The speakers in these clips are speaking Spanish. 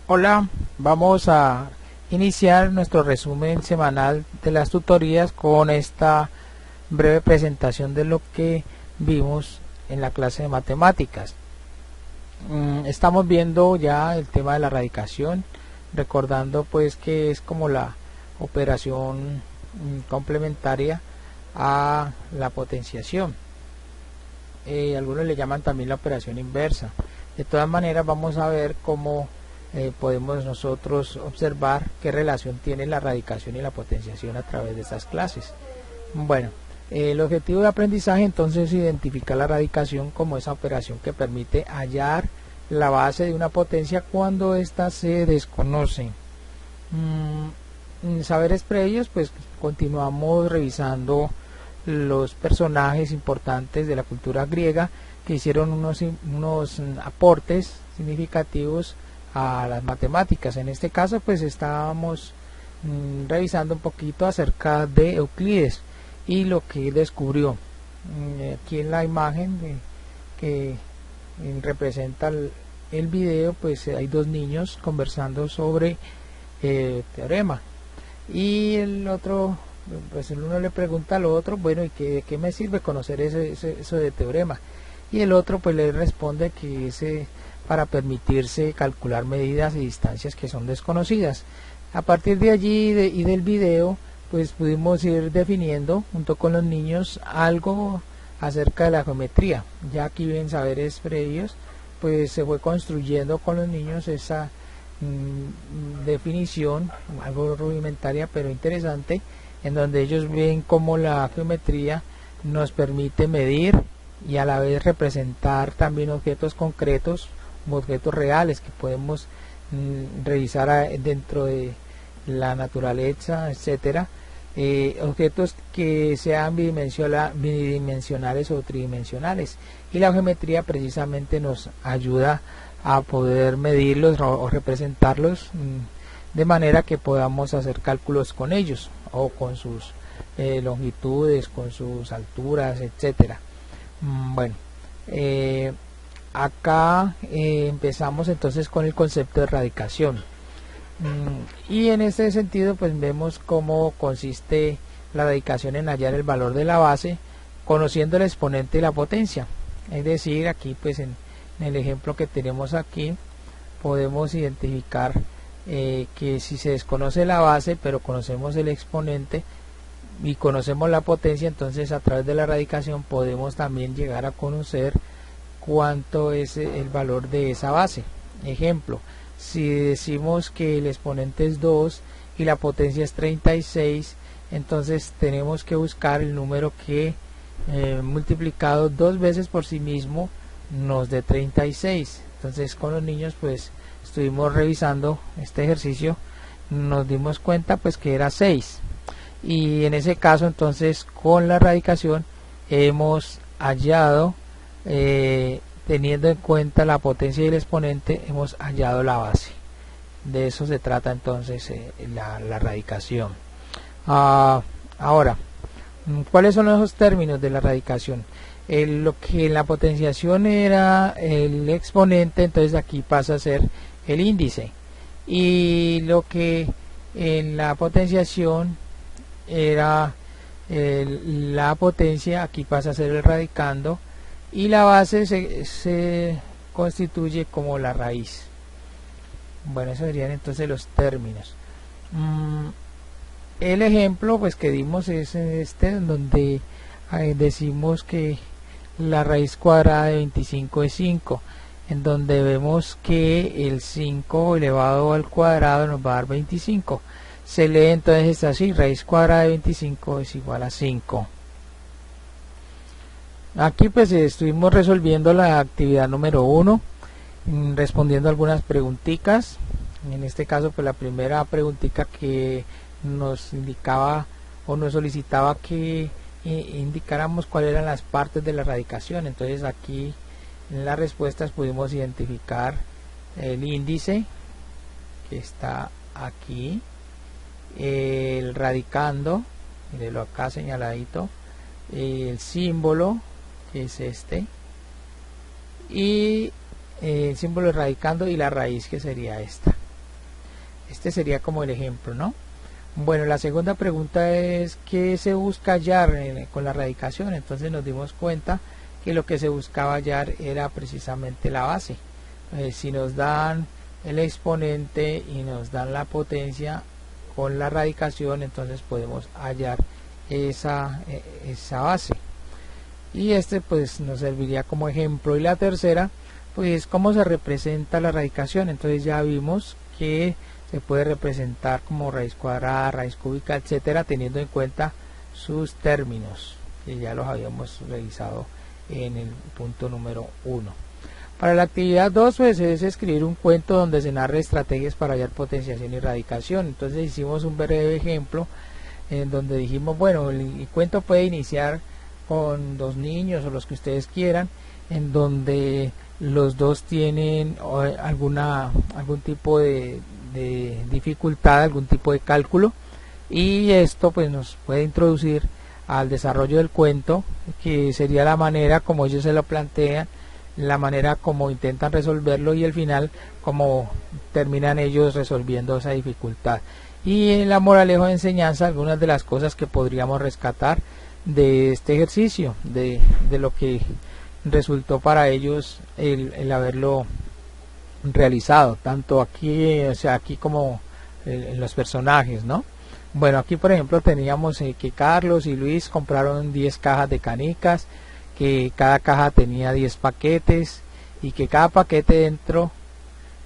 Hola, vamos a iniciar nuestro resumen semanal de las tutorías con esta breve presentación de lo que vimos en la clase de matemáticas. Estamos viendo ya el tema de la radicación, recordando pues que es como la operación complementaria a la potenciación. Algunos le llaman también la operación inversa. De todas maneras vamos a ver cómo podemos nosotros observar qué relación tiene la radicación y la potenciación a través de estas clases. Bueno, el objetivo de aprendizaje entonces es identificar la radicación como esa operación que permite hallar la base de una potencia cuando ésta se desconoce. En saberes previos, pues continuamos revisando los personajes importantes de la cultura griega que hicieron unos aportes significativos a las matemáticas. En este caso pues estábamos revisando un poquito acerca de Euclides y lo que descubrió. Aquí en la imagen que representa el video, pues hay dos niños conversando sobre teorema, y el otro, pues el uno le pregunta al otro, bueno, ¿y qué me sirve conocer eso de teorema? Y el otro pues le responde que ese para permitirse calcular medidas y distancias que son desconocidas. A partir de allí y del video, pues pudimos ir definiendo junto con los niños algo acerca de la geometría. Ya aquí en saberes previos, pues se fue construyendo con los niños esa definición, algo rudimentaria pero interesante, en donde ellos ven cómo la geometría nos permite medir y a la vez representar también objetos concretos, objetos reales que podemos revisar dentro de la naturaleza, etcétera, objetos que sean bidimensionales o tridimensionales, y la geometría precisamente nos ayuda a poder medirlos o representarlos de manera que podamos hacer cálculos con ellos o con sus longitudes, con sus alturas, etcétera. Bueno, acá empezamos entonces con el concepto de radicación, y en este sentido pues vemos cómo consiste la radicación en hallar el valor de la base conociendo el exponente y la potencia. Es decir, aquí pues en el ejemplo que tenemos aquí podemos identificar que si se desconoce la base pero conocemos el exponente y conocemos la potencia, entonces a través de la radicación podemos también llegar a conocer cuánto es el valor de esa base. Ejemplo, si decimos que el exponente es 2 y la potencia es 36, entonces tenemos que buscar el número que multiplicado dos veces por sí mismo nos dé 36. Entonces con los niños pues estuvimos revisando este ejercicio, nos dimos cuenta pues que era 6, y en ese caso entonces con la radicación hemos hallado, teniendo en cuenta la potencia y el exponente, hemos hallado la base. De eso se trata entonces la radicación. Ahora, ¿cuáles son los términos de la radicación? Lo que en la potenciación era el exponente, entonces aquí pasa a ser el índice, y lo que en la potenciación era la potencia, aquí pasa a ser el radicando, y la base se constituye como la raíz. Bueno, esos serían entonces los términos. El ejemplo pues que dimos es este, en donde decimos que la raíz cuadrada de 25 es 5, en donde vemos que el 5 elevado al cuadrado nos va a dar 25. Se lee entonces así: raíz cuadrada de 25 es igual a 5. Aquí pues estuvimos resolviendo la actividad número 1, respondiendo algunas preguntitas. En este caso pues la primera preguntita que nos indicaba o nos solicitaba que indicáramos cuáles eran las partes de la radicación. Entonces aquí en las respuestas pudimos identificar el índice, que está aquí, el radicando, mírenlo acá señaladito, el símbolo, que es este, y el símbolo radicando, y la raíz, que sería esta. Este sería como el ejemplo, ¿no? Bueno, la segunda pregunta es ¿qué se busca hallar con la radicación? Entonces nos dimos cuenta que lo que se buscaba hallar era precisamente la base. Si nos dan el exponente y nos dan la potencia con la radicación, entonces podemos hallar esa base. Y este pues nos serviría como ejemplo. Y la tercera, pues cómo se representa la radicación. Entonces ya vimos que se puede representar como raíz cuadrada, raíz cúbica, etcétera, teniendo en cuenta sus términos, que ya los habíamos revisado en el punto número 1. Para la actividad 2 pues es escribir un cuento donde se narre estrategias para hallar potenciación y radicación. Entonces hicimos un breve ejemplo en donde dijimos, bueno, el cuento puede iniciar con 2 niños o los que ustedes quieran, en donde los dos tienen algún tipo de dificultad, algún tipo de cálculo, y esto pues nos puede introducir al desarrollo del cuento, que sería la manera como ellos se lo plantean, la manera como intentan resolverlo y al final como terminan ellos resolviendo esa dificultad. Y en la moraleja de enseñanza, algunas de las cosas que podríamos rescatar de este ejercicio, de lo que resultó para ellos el haberlo realizado, tanto aquí, o sea, aquí como en los personajes, ¿no? Bueno, aquí por ejemplo teníamos que Carlos y Luis compraron 10 cajas de canicas, que cada caja tenía 10 paquetes y que cada paquete dentro,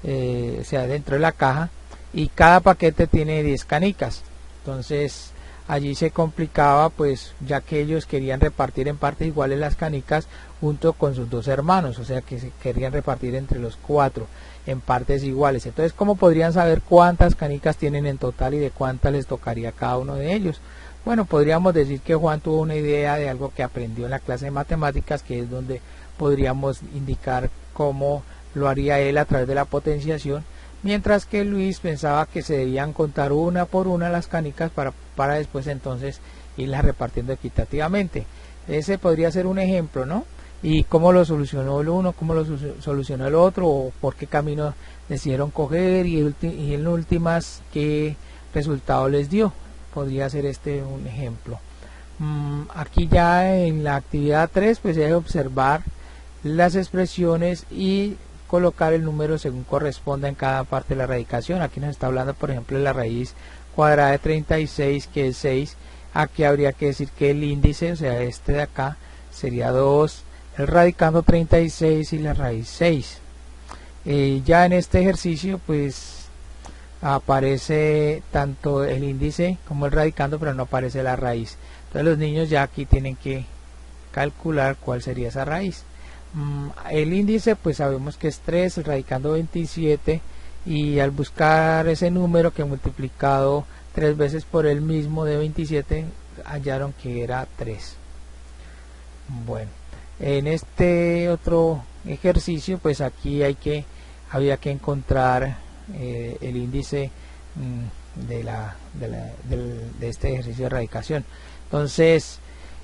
o sea, dentro de la caja, y cada paquete tiene 10 canicas. Entonces allí se complicaba, pues ya que ellos querían repartir en partes iguales las canicas junto con sus 2 hermanos, o sea que se querían repartir entre los 4 en partes iguales. Entonces, ¿cómo podrían saber cuántas canicas tienen en total y de cuántas les tocaría a cada uno de ellos? Bueno, podríamos decir que Juan tuvo una idea de algo que aprendió en la clase de matemáticas, que es donde podríamos indicar cómo lo haría él a través de la potenciación, mientras que Luis pensaba que se debían contar una por una las canicas para después entonces irlas repartiendo equitativamente. Ese podría ser un ejemplo, ¿no? Y cómo lo solucionó el uno, cómo lo solucionó el otro, o por qué camino decidieron coger y en últimas qué resultado les dio. Podría ser este un ejemplo. Aquí ya en la actividad 3 pues se debe observar las expresiones y colocar el número según corresponda en cada parte de la radicación. Aquí nos está hablando por ejemplo de la raíz cuadrada de 36, que es 6. Aquí habría que decir que el índice, o sea este de acá, sería 2, el radicando 36 y la raíz 6. Ya en este ejercicio pues aparece tanto el índice como el radicando, pero no aparece la raíz. Entonces los niños ya aquí tienen que calcular cuál sería esa raíz. El índice pues sabemos que es 3, el radicando 27, y al buscar ese número que multiplicado 3 veces por el mismo de 27 hallaron que era 3. Bueno, en este otro ejercicio pues aquí había que encontrar el índice de este ejercicio de radicación. Entonces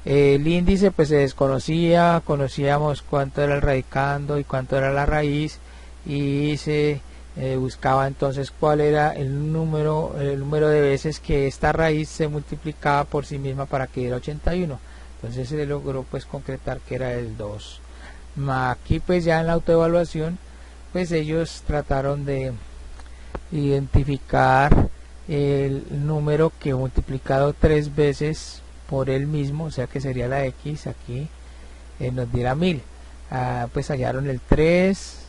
el índice pues se desconocía, conocíamos cuánto era el radicando y cuánto era la raíz, y se buscaba entonces cuál era el número de veces que esta raíz se multiplicaba por sí misma para que diera 81. Entonces se logró pues concretar que era el 2. Aquí pues ya en la autoevaluación pues ellos trataron de identificar el número que multiplicado 3 veces por el mismo, o sea que sería la x, aquí nos diera 1000. Pues hallaron el 3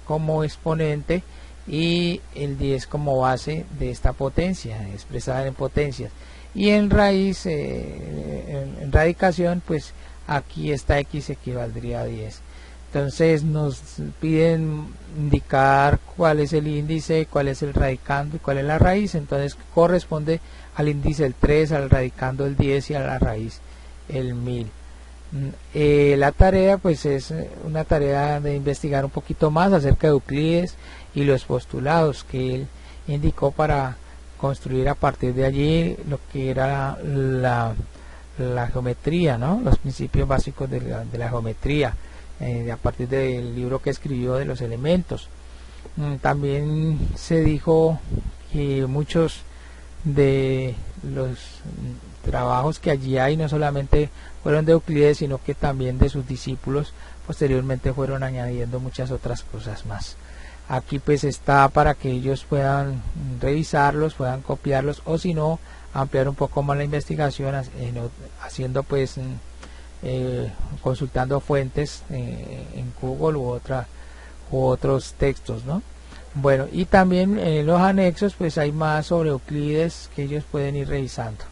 como exponente y el 10 como base de esta potencia expresada en potencias, y en raíz en radicación pues aquí esta x equivaldría a 10. Entonces nos piden indicar cuál es el índice, cuál es el radicando y cuál es la raíz. Entonces corresponde al índice el 3, al radicando el 10 y a la raíz el 1000. La tarea pues es una tarea de investigar un poquito más acerca de Euclides y los postulados que él indicó para construir a partir de allí lo que era la geometría, ¿no? Los principios básicos de la geometría, a partir del libro que escribió de los elementos. También se dijo que muchos de los trabajos que allí hay no solamente fueron de Euclides, sino que también de sus discípulos posteriormente fueron añadiendo muchas otras cosas más. Aquí pues está para que ellos puedan revisarlos, puedan copiarlos, o si no, ampliar un poco más la investigación haciendo pues consultando fuentes en Google u otros textos, ¿no? Bueno, y también en los anexos pues hay más sobre Euclides que ellos pueden ir revisando.